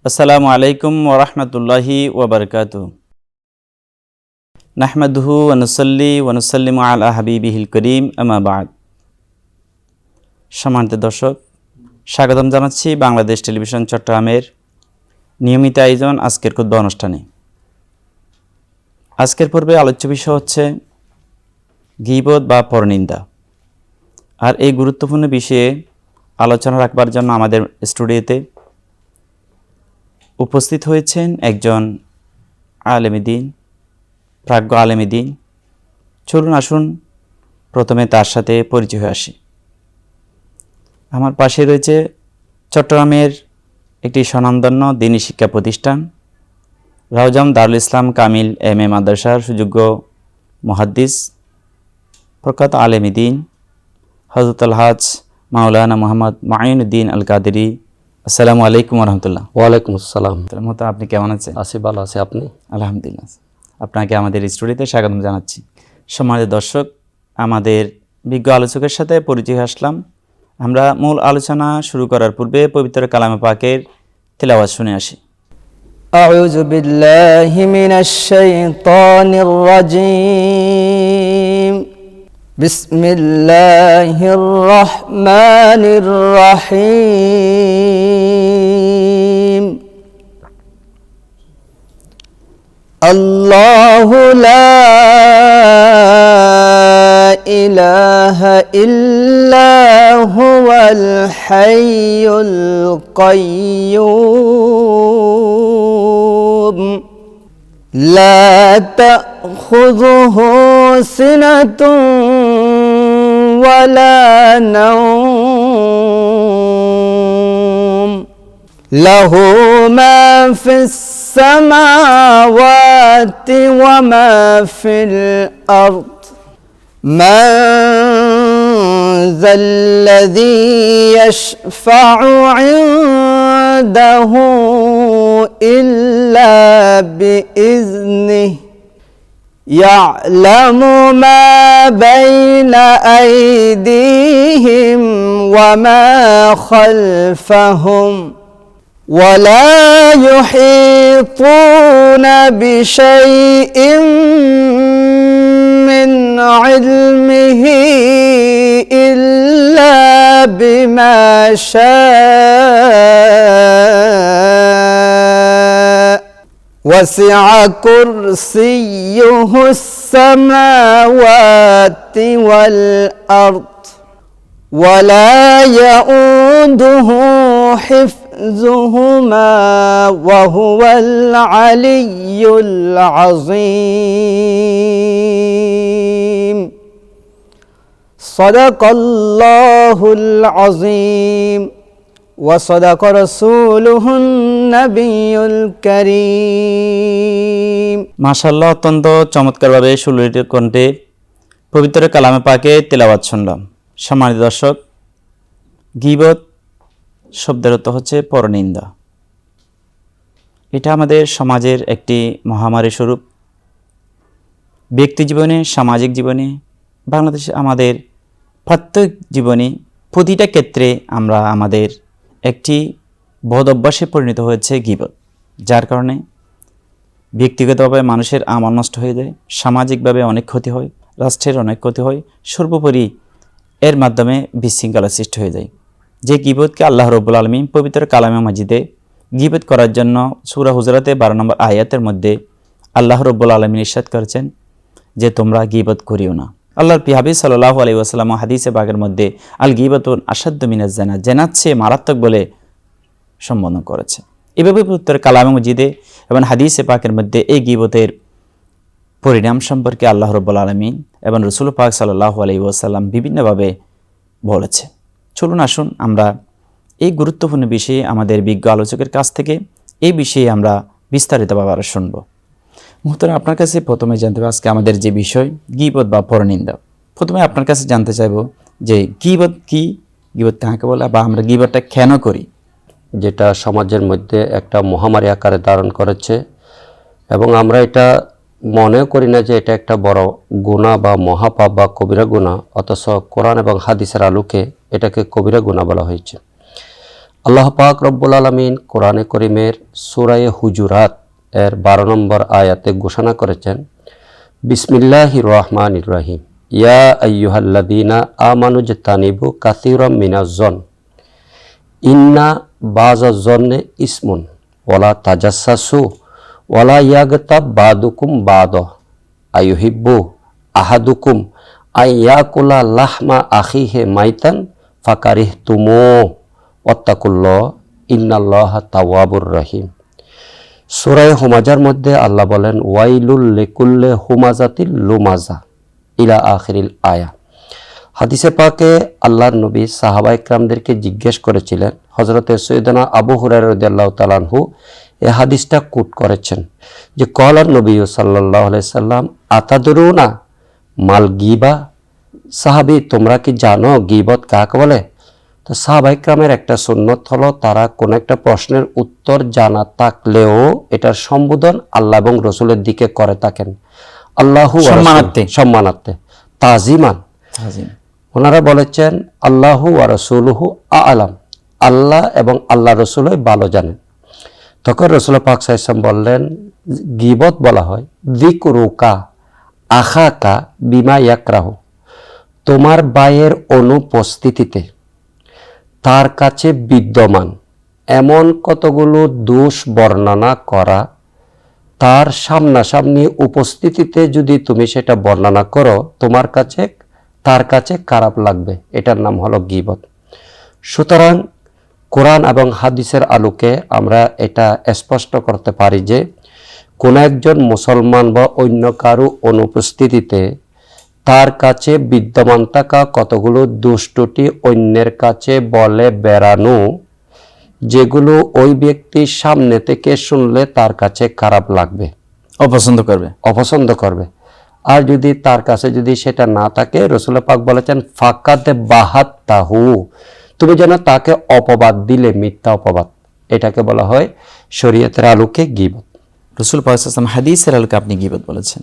আসসালামু আলাইকুম ওয়া রাহমাতুল্লাহি ওয়া বারাকাতুহু। নাহমাদুহু ওয়া নুসাল্লি ওয়া নুসাল্লিমু আলা হাবিবিহিল করিম, আম্মা বা'দ। সম্মানিত দর্শক, স্বাগতম জানাচ্ছি বাংলাদেশ টেলিভিশন চট্টগ্রামের নিয়মিত আয়োজন আজকের খুতবা অনুষ্ঠানে। আজকের পর্বে আলোচ্য বিষয় হচ্ছে গীবত বা পরনিন্দা। আর এই গুরুত্বপূর্ণ বিষয়ে আলোচনা রাখবার জন্য আমাদের স্টুডিওতে উপস্থিত হয়েছেন একজন আলেমে দ্বীন, প্রাজ্ঞ আলেমে দ্বীন। চলুন আসুন প্রথমে তার সাথে পরিচয় হয়ে আসি। আমার পাশে রয়েছে চট্টগ্রামের একটি স্বনামধন্য দ্বীনি শিক্ষা প্রতিষ্ঠান রাউজান দারুল ইসলাম কামিল এম.এ মাদ্রাসার সুযোগ্য মুহাদ্দিস, প্রখ্যাত আলেমে দ্বীন হযরত আল-হাজ মাওলানা মুহাম্মদ মাঈনুদ্দিন আল কাদেরী। আসসালামু আলাইকুম ওয়া রাহমাতুল্লাহ। ওয়ালাইকুম আসসালাম। আপনি কেমন আছেন? আছি, ভালো আছি। আপনি? আলহামদুলিল্লাহ। আপনাকে আমাদের স্টুডিওতে স্বাগতম জানাচ্ছি। সম্মানিত দর্শক, আমাদের বিজ্ঞ আলোচকের সাথে পরিচয় আসলাম। আমরা মূল আলোচনা শুরু করার পূর্বে পবিত্র কালামে পাকের তিলাওয়াত শুনে আসি। আউযু বিল্লাহি মিনাশ শাইতানির রাজীম। বিসমিল্লাহির রহমানির রহিম। আল্লাহু লা ইলাহা ইল্লা হুয়াল হাইয়ুল কাইয়্যুম লা তাখুযুহু সিনাতুন ওয়ালা নাওম লাহু মা ফিস সামাওয়াতি ওয়া মা ফিল আরদ من ذا الذي يشفع عنده إلا بإذنه يعلم ما بين أيديهم وما خلفهم ولا يحيطون بشيء من علمه إلا بما شاء وسع كرسيه السماوات والأرض ولا يؤوده حفظهما وهو العلي العظيم صدق الله العظيم وصدق رسوله النبي الكريم। মাশাআল্লাহ, অত্যন্ত চমৎকারভাবে সুললিত কণ্ঠে পবিত্র কালামে পাকে তিলাওয়াত শুনলাম। সম্মানিত দর্শক, গীবত শব্দের অর্থ হচ্ছে পরনিন্দা। এটা আমাদের সমাজের একটি মহামারী স্বরূপ। ব্যক্তি জীবনে, সামাজিক জীবনে, বাংলাদেশে আমাদের প্রত্যেক জীবনে প্রতিটা ক্ষেত্রে আমরা আমাদের একটি বদ অভ্যাসে পরিণত হয়েছে গীবত, যার কারণে ব্যক্তিগতভাবে মানুষের আমল নষ্ট হয়ে যায়, সামাজিকভাবে অনেক ক্ষতি হয়, রাষ্ট্রের অনেক ক্ষতি হয়, সর্বোপরি এর মাধ্যমে বিশৃঙ্খলা সৃষ্টি হয়ে যায়। যে গীবতকে আল্লাহ রাব্বুল আলামিন পবিত্র কালামে মাজিদে গীবত করার জন্য সূরা হুজরাতে 12 নম্বর আয়াতের মধ্যে আল্লাহ রাব্বুল আলামিন ইরশাদ করেছেন যে তোমরা গীবত করিও না। আল্লাহর প্রিয় হাবিব সাল্লাল্লাহু আলাইহি ওয়াসাল্লাম হাদিসে পাকের মধ্যে আল গীবাতুন আশাদ্দু মিনাজ জানা, জেনার চেয়ে মারাত্মক বলে সম্বোধন করেছে। এভাবে পবিত্র কালামে মজিদে এবং হাদিসে পাকের মধ্যে এই গীবতের পরিণাম সম্পর্কে আল্লাহ রাব্বুল আলামিন এবং রাসূল পাক সাল্লাল্লাহু আলাইহি ওয়াসাল্লাম বিভিন্নভাবে বলেছে। চলুন আসুন আমরা এই গুরুত্বপূর্ণ বিষয়ে আমাদের বিজ্ঞ আলোচকের কাছ থেকে এই বিষয়ে আমরা বিস্তারিতভাবে আরও শুনব। মুহতারাম, আপনার কাছে প্রথমে জানতে হবে আজকে আমাদের যে বিষয় গীবত বা পরনিন্দা। প্রথমে আপনার কাছে জানতে চাইব যে গীবত কি, গীবত কাকে বলে, বা আমরা গীবতটা কেন করি? যেটা সমাজের মধ্যে একটা মহামারী আকারে ধারণ করেছে এবং আমরা এটা মনে করি না যে এটা একটা বড় গুনাহ বা মহাপাপ বা কবিরা গুনাহ, অথচ কোরআন এবং হাদিসের আলোকে এটাকে কবিরা গুনাহ বলা হয়েছে। আল্লাহ পাক রব্বুল আলামিন কোরআনে করিমের সূরা হুজুরাত এর 12 নম্বর আয়াতে ঘোষণা করেছেন, বিসমিল্লাহির রহমানির রহিম, ইয়া আইয়ুহাল্লাযীনা আমানুজতানিবু কাসীরাম মিনাজ-জন ইন্না বাযাজ-জন্নি ইসমুন ওয়ালা তাজাসসাসু ওয়ালা ইয়াগতাব বাদুকুম বাদ আইয়ুহিব্বু আহাদুকুম আইয়াকুলা লাহমা আখিহি মাইতান ফাকারিহতুমু ওয়াত্তাকুল্লাহ ইন্নাল্লাহা তাওয়াবুর রহিম। সূরা হুমাজার মধ্যে আল্লাহ বলেন, ওয়াইলুল লিকুল্লি হুমাজাতিল লুমাজা ইলা আখিরিল আয়া। হাদিসে পাকে আল্লাহর নবী সাহাবা ইকরামদেরকে জিজ্ঞেস করেছিলেন, হযরতে সৈয়দনা আবু হুরায়রা রাদিয়াল্লাহু তাআলা আনহু এই হাদিসটা কোট করেছেন যে ক্বালান নবী সাল্লাল্লাহু আলাইহি সাল্লাম আতাদরুনা মাল গীবা, সাহাবী তোমরা কি জানো গীবত কাকে বলে? তো সাহাবা ইকরামের একটা সুন্নত হলো তারা কোন একটা প্রশ্নের উত্তর জানা থাকলেও এটার সম্বোধন আল্লাহ এবং রাসূলের দিকে করে থাকেন, আল্লাহু সম্মানার্থে তাজিমান। ওনারা বলেছেন আল্লাহু ওয়া রাসূলুহু আ'লাম, আল্লাহ এবং আল্লাহ রাসূলই ভালো জানেন। তখন রাসূল পাক সাল্লাল্লাহু আলাইহি ওয়াসাল্লাম বললেন, গীবত বলা হয় যিকরুকা আখাকা বিমা ইয়াকরাহু, তোমার ভাইয়ের অনুপস্থিতিতে তার কাছে বিদ্যমান এমন কতগুলো দোষ বর্ণনা করা, তার সামনাসামনি উপস্থিতিতে যদি তুমি সেটা বর্ণনা করো তোমার কাছে তার কাছে খারাপ লাগবে, এটার নাম হলো গীবত। সুতরাং কোরআন এবং হাদিসের আলোকে আমরা এটা স্পষ্ট করতে পারি যে কোন একজন মুসলমান বা অন্য কারো অনুপস্থিতিতে তার কাছে বিদ্যমান থাকা কতগুলো দুষ্টুটি অন্যের কাছে বলে বেড়ানো, যেগুলো ওই ব্যক্তির সামনে থেকে শুনলে তার কাছে খারাপ লাগবে, অপছন্দ করবে। আর যদি তার কাছে যদি সেটা না থাকে, রাসূল পাক বলেছেন ফাকাদ বাহাত্তাহু, তুমি যেন তাকে অপবাদ দিলে, মিথ্যা অপবাদ, এটাকে বলা হয় শরীয়তের আলোকে গীবত। রাসূল পাক সাল্লাল্লাহু আলাইহি ওয়াসাল্লাম হাদিসের আলোকে আপনি গীবত বলেছেন।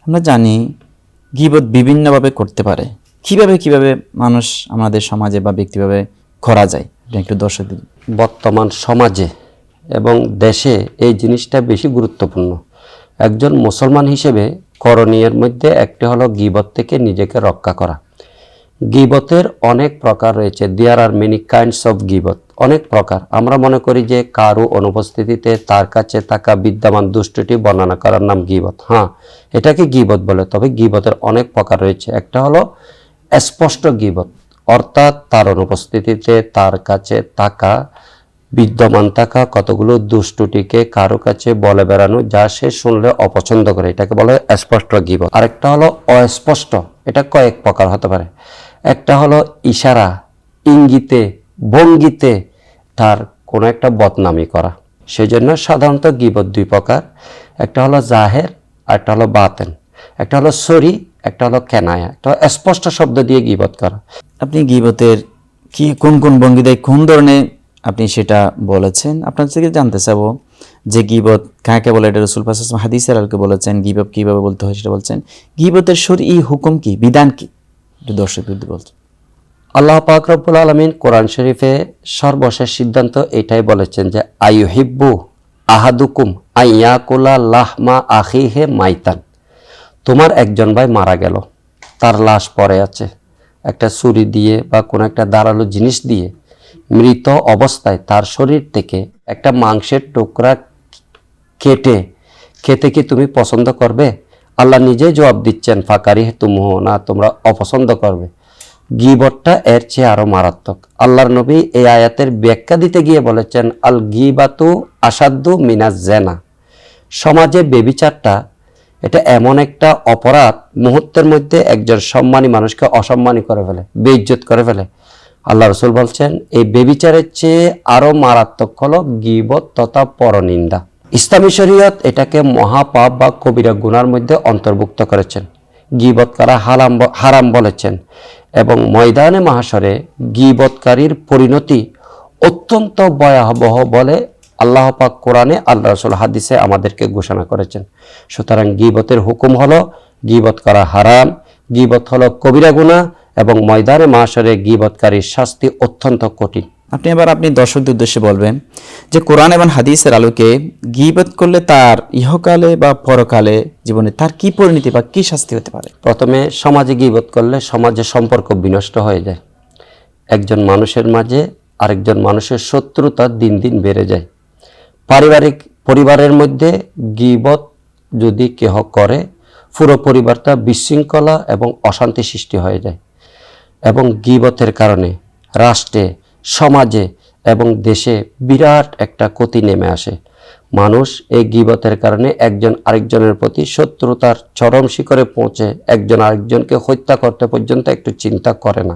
আমরা জানি গীবত বিভিন্নভাবে করতে পারে। কিভাবে মানুষ আমাদের সমাজে বা ব্যক্তিভাবে করা যায়, এটা একটু দর্শকদের। বর্তমান সমাজে এবং দেশে এই জিনিসটা বেশি গুরুত্বপূর্ণ। একজন মুসলমান হিসেবে করণীয়ের মধ্যে একটি হলো গীবত থেকে নিজেকে রক্ষা করা। গীবতের অনেক প্রকার রয়েছে, দেয়ার আর মেনি কাইন্ডস অফ গীবত, অনেক প্রকার। আমরা মনে করি যে কারো অনুপস্থিতিতে তার কাছে থাকা বিদ্যমান দুষ্টটি বর্ণনা করার নাম গীবত। হ্যাঁ, এটাকে গীবত বলে, তবে গীবতের অনেক প্রকার রয়েছে। একটা হলো স্পষ্ট গীবত, অর্থাৎ তার অনুপস্থিতিতে তার কাছে থাকা বিদ্যমান থাকা কতগুলো দুষ্টটিকে কারো কাছে বলে বেড়ানো যা সে শুনলে অপছন্দ করে, এটাকে বলে স্পষ্ট গীবত। আরেকটা হলো অস্পষ্ট, এটা কয়েক প্রকার হতে পারে। একটা হলো ইশারা, ইঙ্গিতে, ভঙ্গিতে তার কোনো একটা বদনামি করা। সেই জন্য সাধারণত গীবত দুই প্রকার, একটা হলো জাহের আর একটা হলো বাতেন। একটা হলো সরি, একটা হলো কেনায়া। একটা স্পষ্ট শব্দ দিয়ে গীবত করা। আপনি গীবতের কি কোন ভঙ্গি দেয়, কোন ধরনের আপনি সেটা বলেছেন। আপনার থেকে জানতে চাবো যে গীবত কাকে বলে, এটা রাসূল পাক সাল্লাল্লাহু আলাইহি ওয়াসাল্লাম হাদিসের আলোকে বলেছেন। গীবত কিভাবে বলতে হয় সেটা বলছেন। গীবতের শরঈ হুকুম কি, বিধান কি, একটু দর্শকদের বলছেন। আল্লাহ পাক রব্বুল আলামিন কোরআন শরীফে সর্বশেষ সিদ্ধান্ত এটাই বলেছেন যে আইয়ুহিব্বু আহাদুকুম আইয়াকুলা লাহমা আখিহি মাইতান, তোমার একজন ভাই মারা গেল, তার লাশ পড়ে আছে, একটা ছুরি দিয়ে বা কোনো একটা ধারালো জিনিস দিয়ে মৃত অবস্থায় তার শরীর থেকে একটা মাংসের টুকরা খেতে কি তুমি পছন্দ করবে? আল্লাহ নিজেই জবাব দিচ্ছেন, ফাকারি তুমহ, না তোমরা অপছন্দ করবে। গীবতটা এর চেয়ে আরো মারাত্মক। আল্লাহর নবী এই আয়াতের ব্যাখ্যা দিতে গিয়ে বলেছেন, আল গীবাতু আসাদ্দু মিনাজ জেনা। সমাজে বেবিচারটা এটা এমন একটা অপরাধ, মুহূর্তের মধ্যে একজন সম্মানী মানুষকে অসম্মানী করে ফেলে, বেইজ্জত করে ফেলে। আল্লাহ রসুল বলছেন এই বেবিচারের চেয়ে আরো মারাত্মক হলো গীবত তথা পরনিন্দা। ইসলামী শরীয়ত এটাকে মহাপাপ বা কবিরা গুনার মধ্যে অন্তর্ভুক্ত করেছেন। গীবত করা হারাম বলেছেন এবং ময়দানে মাহশরে গীবতকারীর পরিণতি অত্যন্ত ভয়াবহ বলে আল্লাহ পাক কোরআনে, আল্লাহ রাসূল হাদিসে আমাদেরকে ঘোষণা করেছেন। সুতরাং গীবতের হুকুম হলো গীবত করা হারাম, গীবত হলো কবিরা গুনাহ এবং ময়দানে মাহশরে গীবতকারীর শাস্তি অত্যন্ত কঠিন। আপনি দর্শকদের উদ্দেশ্যে বলবেন যে কোরআন এবং হাদিসের আলোকে গীবত করলে তার ইহকালে বা পরকালে জীবনে তার কি পরিণতি বা কি শাস্তি হতে পারে? প্রথমে সমাজে গীবত করলে সমাজে সম্পর্ক বিনষ্ট হয়ে যায়। একজন মানুষের মাঝে আরেকজন মানুষের শত্রুতা দিন দিন বেড়ে যায়। পরিবারের মধ্যে গীবত যদি কেহ করে, পুরো পরিবারটা বিশৃঙ্খলা এবং অশান্তি সৃষ্টি হয়ে যায়। এবং গীবতের কারণে রাষ্ট্রে, সমাজে এবং দেশে বিরাট একটা ক্ষতি নেমে আসে। মানুষ এই গীবতের কারণে একজন আরেকজনের প্রতি শত্রুতার চরম শিখরে পৌঁছে একজন আরেকজনকে হত্যা করতে পর্যন্ত একটু চিন্তা করে না।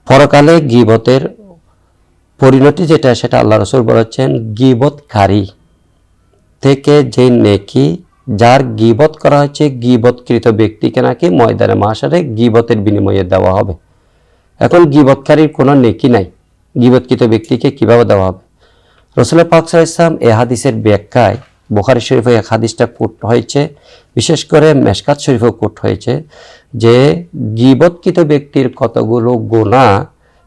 পরকালে গীবতের পরিণতি যেটা, সেটা আল্লাহ রাসূল বলেছেন, গীবতকারী থেকে যে নেকি, যার গীবত করা হয়েছে গীবতকৃত ব্যক্তিকে নাকি ময়দানে মাহশরে গীবতের বিনিময়ে দেওয়া হবে। এখন গীবতকারীর কোনো নেকি নাই, গীবতকৃত ব্যক্তিকে কিভাবে দেওয়া হবে? রাসূল পাক সাল্লাল্লাহু আলাইহি ওয়াসাল্লাম এই হাদিসের ব্যাখ্যায় বুখারী শরীফে এক হাদিসটা কোট হয়েছে, বিশেষ করে মেশকাত শরীফেও কোট হয়েছে যে গীবতকৃত ব্যক্তির কতগুলো গুনাহ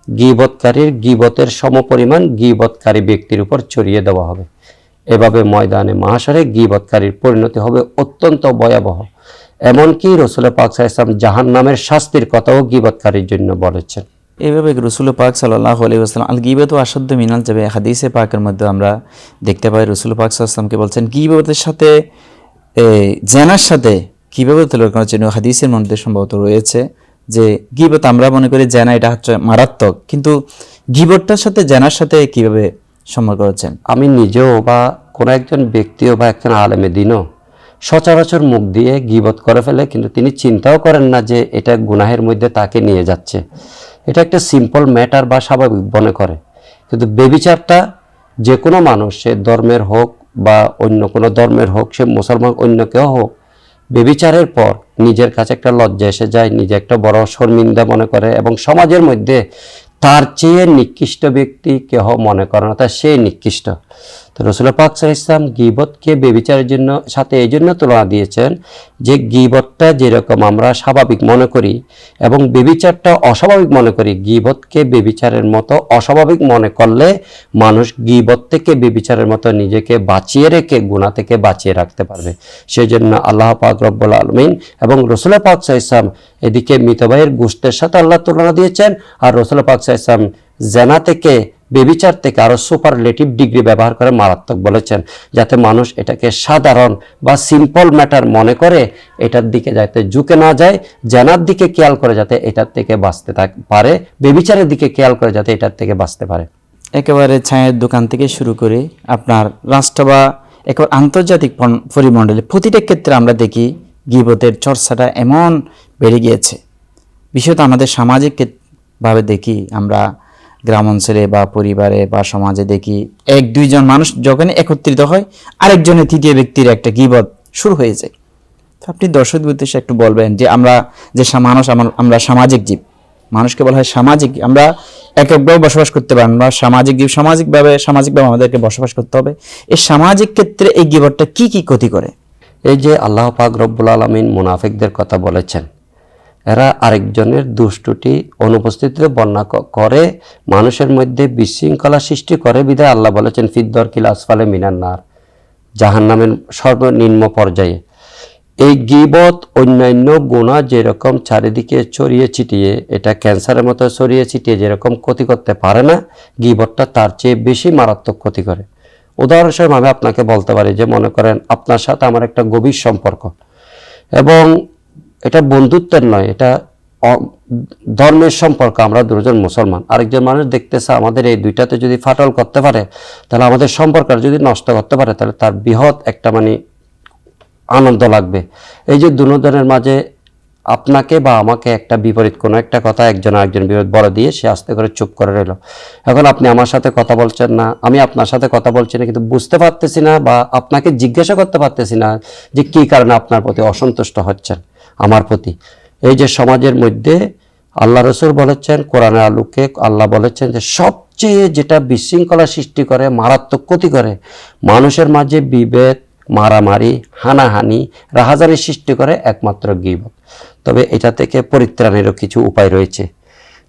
গীবতকারীর গীবতের সমপরিমাণ গীবতকারী ব্যক্তির উপর ছড়িয়ে দেওয়া হবে। এভাবে ময়দানে মাহশরে গীবতকারীর পরিণতি হবে অত্যন্ত ভয়াবহ। এমনকি রাসূল পাক সাল্লাল্লাহু আলাইহি ওয়াসাল্লাম জাহান্নামের শাস্তির কথাও গীবতকারীর জন্য বলেছেন। এইভাবে রাসূল পাক সাল্লাল্লাহু আলাইহি ওয়াসাল্লাম আল গীবাতু আসাদ্দু মিনাল জাবে হাদিসে পাকের মধ্যে আমরা দেখতে পাই রাসূল পাক সাল্লাল্লাহু আলাইহি ওয়াসাল্লামকে বলছেন গীবতের সাথে জেনার সাথে কিভাবে তুলনা করার জন্য হাদিসের মধ্যে সম্ভবত রয়েছে যে গীবত আমরা মনে করি জেনা এটা হচ্ছে মারাত্মক, কিন্তু গীবতটার সাথে জেনার সাথে কিভাবে সম্পর্ক করেছেন? আমি নিজেও বা কোনো একজন ব্যক্তিও বা একজন আলেমে দিনও সচরাচর মুখ দিয়ে গীবত করে ফেলে, কিন্তু তিনি চিন্তাও করেন না যে এটা গুনাহের মধ্যে তাকে নিয়ে যাচ্ছে। এটা একটা সিম্পল ম্যাটার বা স্বাভাবিক মনে করে। কিন্তু বেবিচারটা যে কোনো মানুষ, সে ধর্মের হোক বা অন্য কোনো ধর্মের হোক, সে মুসলমান অন্য কেউ হোক, বেবিচারের পর নিজের কাছে একটা লজ্জা এসে যায়, নিজে একটা বড় শর্মিন্দা মনে করে এবং সমাজের মধ্যে তার চেয়ে নিকৃষ্ট ব্যক্তি কেহ মনে করে না, তার সেই নিকৃষ্ট। তো রাসূল পাক সাল্লাল্লাহু আলাইহি ওয়াসাল্লাম গীবতকে বেবিচারের জন্য সাথে এই জন্য তুলনা দিয়েছেন যে গীবতটা যেরকম আমরা স্বাভাবিক মনে করি এবং বেবিচারটা অস্বাভাবিক মনে করি, গীবতকে বেবিচারের মতো অস্বাভাবিক মনে করলে মানুষ গীবত থেকে বেবিচারের মতো নিজেকে বাঁচিয়ে রেখে গুনাহ থেকে বাঁচিয়ে রাখতে পারবে। সেই জন্য আল্লাহ পাক রব্বুল আলামিন এবং রাসূল পাক সাল্লাল্লাহু আলাইহি ওয়াসাল্লাম এদিকে মৃতভাইয়ের গোশতের সাথে আল্লাহ তুলনা দিয়েছেন, আর রাসূল পাক সাল্লাল্লাহু আলাইহি ওয়াসাল্লাম জেনা থেকে, বেবিচার থেকে আরো সুপারলেটিভ ডিগ্রি ব্যবহার করে মারাত্মক বলেছেন, যাতে মানুষ এটাকে সাধারণ বা সিম্পল ম্যাটার মনে করে এটার দিকে যাতে ঝুঁকে না যায়, জেনার দিকে খেয়াল করে যাতে এটার থেকে বাঁচতে পারে, বেবিচারের দিকে খেয়াল করে যাতে এটার থেকে বাঁচতে পারে। একেবারে ছায়ের দোকান থেকে শুরু করে আপনার রাষ্ট্র বা একেবারে আন্তর্জাতিক পরিমণ্ডলে প্রতিটা ক্ষেত্রে আমরা দেখি গীবতের চর্চাটা এমন বেড়ে গিয়েছে। বিশেষত আমাদের সামাজিক ভাবে দেখি, আমরা গ্রাম অঞ্চলে বা পরিবারে বা সমাজে দেখি এক দুইজন মানুষ যখন একত্রিত হয় আরেকজনের তৃতীয় ব্যক্তির একটা গীবত শুরু হয়ে যায়। তো আপনি দর্শক উদ্দেশ্যে একটু বলবেন যে আমরা যে মানুষ, আমরা সামাজিক জীব, মানুষকে বলা হয় সামাজিক, আমরা এককভাবে বসবাস করতে পারি, আমরা সামাজিক জীব, সামাজিকভাবে আমাদেরকে বসবাস করতে হবে। এই সামাজিক ক্ষেত্রে এই গীবতটা কি কি ক্ষতি করে? এই যে আল্লাহ পাক রব্বুল আলামিন মুনাফিকদের কথা বলেছেন, এরা আরেকজনের দুষ্টুটি অনুপস্থিতিতে বর্ণনা করে মানুষের মধ্যে বিশৃঙ্খলা সৃষ্টি করে। বিধায় আল্লাহ বলেছেন ফিদ্দরকিল আসফালে মিনান নার, জাহান্নামের সর্বনিম্ন পর্যায়ে। এই গীবত অন্যান্য গুনাহ যেরকম চারিদিকে ছড়িয়ে ছিটিয়ে, এটা ক্যান্সারের মতো ছড়িয়ে ছিটিয়ে যেরকম ক্ষতি করতে পারে না, গীবতটা তার চেয়ে বেশি মারাত্মক ক্ষতি করে। উদাহরণস্বরূপ আমি আপনাকে বলতে পারি যে মনে করেন আপনার সাথে আমার একটা গভীর সম্পর্ক, এবং এটা বন্ধুত্বের নয়, এটা ধর্মের সম্পর্ক। আমরা দুজন মুসলমান, আরেকজন মানুষ দেখতেছে আমাদের এই দুইটাতে যদি ফাটল করতে পারে, তাহলে আমাদের সম্পর্কটা যদি নষ্ট করতে পারে, তাহলে তার বৃহৎ একটা আনন্দ লাগবে। এই যে দুজনের মাঝে আপনাকে বা আমাকে একটা বিপরীত কোনো একটা কথা একজন আরেকজন বিপরীত বলে দিয়ে সে আস্তে করে চুপ করে রইল। এখন আপনি আমার সাথে কথা বলছেন না, আমি আপনার সাথে কথা বলছি না, কিন্তু বুঝতে পারতেছি না বা আপনাকে জিজ্ঞাসা করতে পারতেছি না যে কী কারণে আপনার প্রতি অসন্তুষ্ট হচ্ছেন আমার প্রতি। এই যে সমাজের মধ্যে আল্লাহ রসুল বলেছেন, কোরআনের আলোকে আল্লাহ বলেছেন যে সবচেয়ে যেটা বিশৃঙ্খলা সৃষ্টি করে, মারাত্মক ক্ষতি করে, মানুষের মাঝে বিভেদ, মারামারি, হানাহানি, রাহাজানি সৃষ্টি করে একমাত্র গীবত। তবে এটা থেকে পরিত্রাণেরও কিছু উপায় রয়েছে।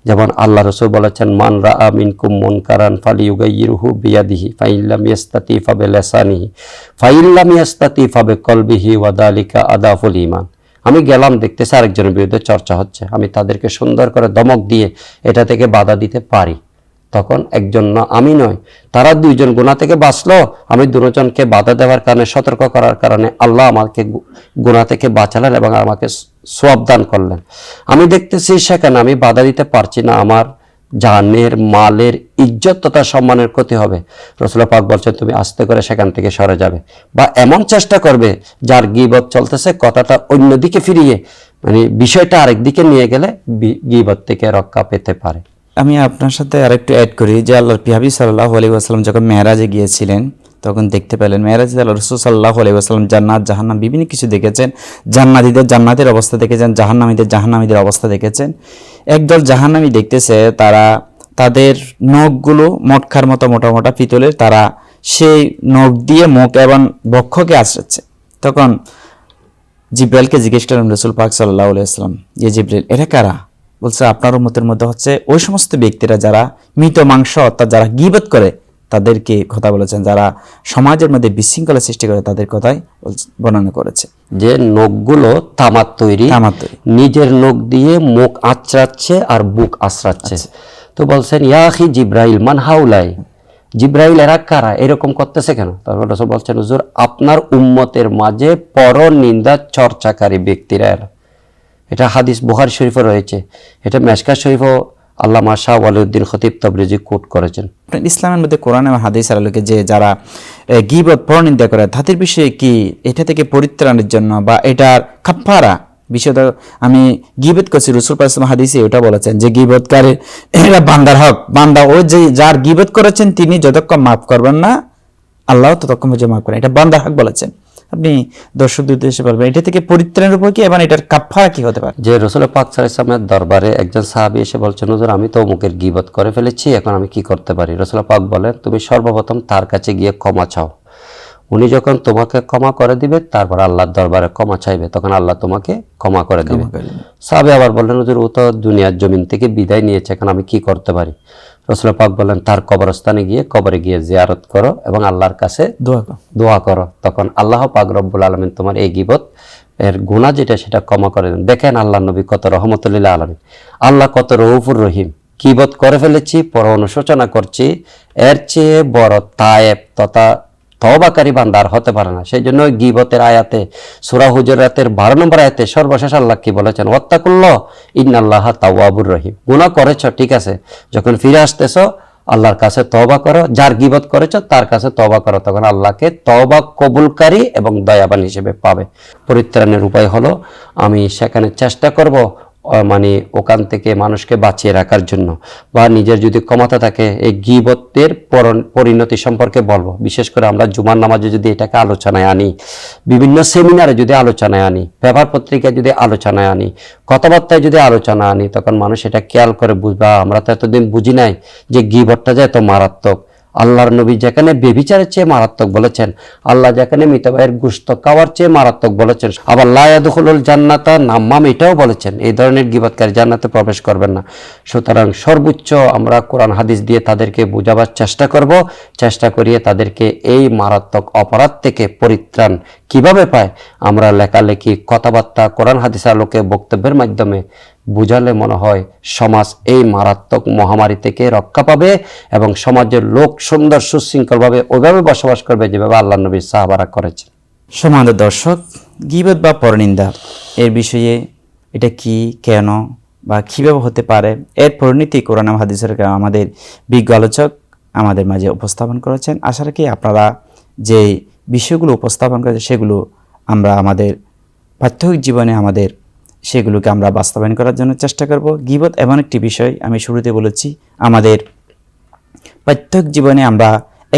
যেমন আল্লাহ রসুল বলেছেন, মান রাআ মিনকুম মুনকারান ফালিয়ুগাইয়িরহু বিয়াদিহি ফাইল্লাম ইয়াস্তাতি ফাবিলিসানিহি ফাইল্লাম ইয়াস্তাতি ফাবিকলবিহি ওয়া যালিকা আদাফুল ঈমান। আমি গেলাম, দেখতেছি আরেকজনের বিরুদ্ধে চর্চা হচ্ছে, আমি তাদেরকে সুন্দর করে ধমক দিয়ে এটা থেকে বাধা দিতে পারি, তখন একজন না, আমি নয়, তারা দুইজন গুনাহ থেকে বাঁচলো। আমি দুজনকে বাধা দেওয়ার কারণে, সতর্ক করার কারণে আল্লাহ আমাকে গুনাহ থেকে বাঁচালেন এবং আমাকে সওয়াব দান করলেন। আমি দেখতেছি সেখানে আমি বাধা দিতে পারছি না, আমার জানের, মালের, ইজ্জত তথা সম্মানের ক্ষতি হবে। রাসূল পাক বলছেন, তুমি আস্তে করে সেখান থেকে সরে যাবে, বা এমন চেষ্টা করবে যার গীবত চলতেছে কথাটা অন্যদিকে ফিরিয়ে, বিষয়টা আরেক দিকে নিয়ে গেলে গীবত থেকে রক্ষা পেতে পারে। আমি আপনার সাথে আরেকটু অ্যাড করি যে আল্লাহর হাবিব সাল্লাল্লাহু আলাইহি ওয়াসাল্লাম যখন মেরাজে গিয়েছিলেন, তখন দেখতে পেলেন মেরাজে আল্লাহ রাসূল সাল্লাল্লাহু আলাইহি ওয়াসাল্লাম জান্নাত জাহান্নাম বিভিন্ন কিছু দেখেছেন। জান্নাতীদের জান্নাতের অবস্থা দেখেছেন, জাহান্নামীদের অবস্থা দেখেছেন। একদল জাহান্নামী দেখতেছে, তারা তাদের নখগুলো মটকার মতো মোটা মোটা পিতলের, তারা সেই নখ দিয়ে মুখ এবং বক্ষকে আঁচড়াচ্ছে। তখন জিব্রাইলকে জিজ্ঞেস করলেন রাসূল পাক সাল্লাল্লাহু আলাইহি ওয়াসাল্লাম, যে জিব্রাইল, এরা কারা? বলছে, আপনার উম্মতের মধ্যে হচ্ছে ওই সমস্ত ব্যক্তিরা যারা মৃত মাংস অর্থাৎ যারা গীবত করে তাদেরকে কথা বলেছেন, যারা সমাজের মধ্যে বিশৃঙ্খলা সৃষ্টি করে তাদের কথাই বর্ণনা করেছে। যে নখগুলো তামার তৈরি, নিজের নখ দিয়ে মুখ আঁচড়াচ্ছে আর বুক আঁচড়াচ্ছে। তো বলছেন, ইয়া আখি জিব্রাইল মান হাউলাই, জিব্রাইল এরা কারা, এরকম করতেছে কেন? তারপর রাসূল বলছেন, হুজুর আপনার উম্মতের মাঝে পর নিন্দা চর্চাকারী ব্যক্তিরা এরা। এটা হাদিস বুখারী শরীফে রয়েছে, এটা মেশকাত শরীফও আল্লামা শাহ ওয়ালিউদ্দিন খতিব তাবরিজি কোট করেছেন। ইসলামের মধ্যে কোরআন এবং হাদিসের আলোকে যে যারা গীবত পরনিন্দা করে তাদের বিষয়ে কি এটা থেকে পরিত্রাণের জন্য বা এটার কাফারা বিষয়টা, আমি গীবত করছি, রাসূল পাক সাল্লাল্লাহু আলাইহি হাদিসে ওটা বলেছেন যে গীবতকারী এরা বান্দার হক, বান্দা ওই যে যার গীবত করেছেন তিনি যতক্ষণ মাফ করবেন না আল্লাহ ততক্ষণ পর্যন্ত মাফ করেন, এটা বান্দার হক বলেছেন। আপনি দর্শকদের উদ্দেশ্যে বলবেন এটা থেকে পরিত্রাণের উপর কি এবং এটার কাফারা কি হতে পারে? যে রাসূল পাক সাল্লাল্লাহু আলাইহি ওয়াসাল্লামের দরবারে একজন সাহাবী এসে বলছেন, হুজুর আমি তো অমুকের গীবত করে ফেলেছি, এখন আমি কি করতে পারি? রাসূল পাক বলেন, তুমি সর্বপ্রথম তার কাছে গিয়ে ক্ষমা চাও। উনি যখন তোমাকে ক্ষমা করে দিবে, তারপর আল্লাহর দরবারে ক্ষমা চাইবে, তখন আল্লাহ তোমাকে ক্ষমা করে দিবে। সাহাবী আবার বললেন, হুজুর ও তো দুনিয়ার জমিন থেকে বিদায় নিয়েছে, এখন আমি কি করতে পারি? রাসূল পাক বলেন, তার কবরস্থানে গিয়ে কবরে গিয়ে জিয়ারত করো এবং আল্লাহর কাছে দোয়া করো, তখন আল্লাহ পাক রব্বুল আলামিন তোমার এই গীবত এর গুনাহ যেটা সেটা ক্ষমা করে দেন। দেখেন আল্লাহ নবী কত রহমতুল লিল আলামিন, আল্লাহ কত রউফুর রহিম। গীবত করে ফেলেছি, পর অনুশোচনা করছি, এর চেয়ে বড় তায়েব তথা তওবাকারী বান্দা আর হতে পারে না। সেই জন্য গীবতের আয়াতে সূরা হুজুরাতের 12 নম্বর আয়াতে সর্বশেষ আল্লাহ কি বলেছেন, ওয়াত্তাকুল্লাহ ইন্নাল্লাহা তাওয়াবুর রহিম। গুনাহ করেছো ঠিক আছে, যখন ফিরে আসতেছো আল্লাহর কাছে তওবা করো, যার গীবত করেছো তার কাছে তওবা করো, তখন আল্লাহকে তওবা কবুলকারী এবং দয়াবান হিসেবে পাবে। পরিত্রাণের উপায় হলো আমি সেখানে চেষ্টা করব ওখান থেকে মানুষকে বাঁচিয়ে রাখার জন্য, বা নিজের যদি ক্ষমতা থাকে এই গীবতের পরিণতি সম্পর্কে বলবো। বিশেষ করে আমরা জুমার নামাজে যদি এটাকে আলোচনায় আনি, বিভিন্ন সেমিনারে যদি আলোচনায় আনি, পেপার পত্রিকায় যদি আলোচনায় আনি, কথাবার্তায় যদি আলোচনা আনি, তখন মানুষ এটা খেয়াল করে বুঝবা, আমরা তো এতদিন বুঝি নাই যে গীবতটা যে এত মারাত্মক। আল্লাহর নবী যেখানে বেবিচারের চেয়ে মারাত্মক বলেছেন, আল্লাহ যেখানে মৃত ভাইয়ের গোশত খাওয়ার চেয়ে মারাত্মক বলেছেন, আবার লা ইয়াদখুলুল জান্নাতা নাম্মাম এটাও বলেছেন, এই ধরনের গীবতকারী জান্নাতে প্রবেশ করবেন না। সুতরাং সর্বোচ্চ আমরা কোরআন হাদিস দিয়ে তাদেরকে বোঝাবার চেষ্টা করিয়ে তাদেরকে এই মারাত্মক অপরাধ থেকে পরিত্রাণ কিভাবে পায় আমরা লেখালেখি, কথাবার্তা, কোরআন হাদিসের আলোকে বক্তব্যের মাধ্যমে বুঝালে মনে হয় সমাজ এই মারাত্মক মহামারী থেকে রক্ষা পাবে এবং সমাজের লোক সুন্দর সুশৃঙ্খলভাবে ওইভাবে বসবাস করবে যেভাবে আল্লাহ নবী সাহাবারা করেছেন। সম্মানিত দর্শক, গীবত বা পরনিন্দা এর বিষয়ে এটা কি, কেন বা কীভাবে হতে পারে, এর পরিণতি কোরআন ও হাদিসের আমাদের বিজ্ঞ আলোচক আমাদের মাঝে উপস্থাপন করেছেন। আশা রাখি আপনারা যে বিষয়গুলো উপস্থাপন করেছে সেগুলো আমরা আমাদের প্রাত্যহিক জীবনে সেগুলোকে আমরা বাস্তবায়ন করার জন্য চেষ্টা করব। গীবত এমন একটি বিষয়, আমি শুরুতে বলেছি, আমাদের প্রত্যেক জীবনে আমরা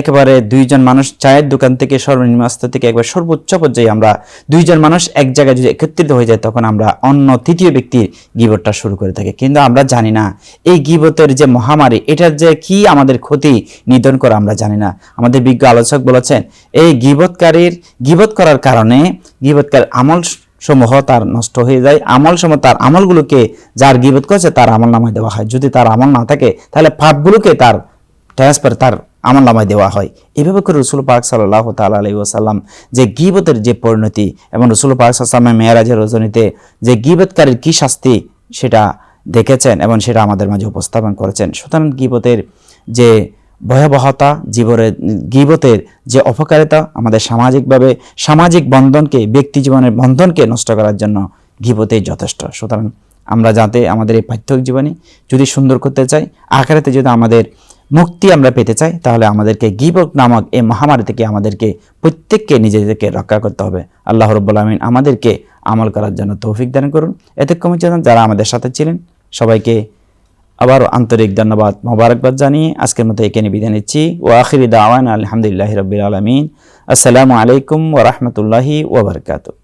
একেবারে দুইজন মানুষ চায়ের দোকান থেকে সর্বনিম্ন স্তর থেকে একবার সর্বোচ্চ পর্যায়ে আমরা দুইজন মানুষ এক জায়গায় যদি একত্রিত হয়ে যায় তখন আমরা অন্য তৃতীয় ব্যক্তির গীবতটা শুরু করে থাকি, কিন্তু আমরা জানি না এই গীবতের যে মহামারী, এটার যে কি আমাদের ক্ষতি নিধন করা আমরা জানি না। আমাদের বিজ্ঞ আলোচক বলেছেন এই গীবত করার কারণে গীবতকারীর আমল সমূহ তার নষ্ট হয়ে যায়, আমল সমূহ তার আমলগুলোকে যার গীবত করেছে তার আমল নামায় দেওয়া হয়। যদি তার আমল না থাকে তাহলে পাপগুলোকে তার ট্রান্সফার তার আমল নামায় দেওয়া হয়। এভাবে করে রসুল পাক সাল্লাল্লাহু তাআলা আলাইহি ওয়াসাল্লাম যে গীবতের যে পরিণতি এবং রসুল পাক সাল্লাল্লাহু আলাইহি ওয়াসাল্লামের মেরাজের রজনীতে যে গীবতকারীর কি শাস্তি সেটা দেখেছেন এবং সেটা আমাদের মাঝে উপস্থাপন করেছেন। সুতরাং গীবতের যে ভয়াবহতা, গীবতের যে অপকারিতা আমাদের সামাজিক বন্ধনকে, ব্যক্তি জীবনের বন্ধনকে নষ্ট করার জন্য গীবতেই যথেষ্ট। সুতরাং আমরা যাতে আমাদের এই পাঠ্যিক জীবনে যদি সুন্দর করতে চাই, আখিরাতে যদি আমাদের মুক্তি আমরা পেতে চাই, তাহলে আমাদেরকে গীবত নামক এই মহামারী থেকে আমাদেরকে প্রত্যেককে নিজেদেরকে রক্ষা করতে হবে। আল্লাহ রাব্বুল আলামিন আমাদেরকে আমল করার জন্য তৌফিক দান করুন। এতক্ষণ যারা আমাদের সাথে ছিলেন সবাইকে আবার আন্তরিক ধন্যবাদ, মোবারকবাদ জানিয়ে আজকের মতো এখানে বিদায় নিচ্ছি। ওয়া আখিরি দাওয়ানা আলহামদুলিল্লাহি রাব্বিল আলামিন। আসসালামু আলাইকুম ওয়া রাহমাতুল্লাহি ওয়া বারাকাতুহু।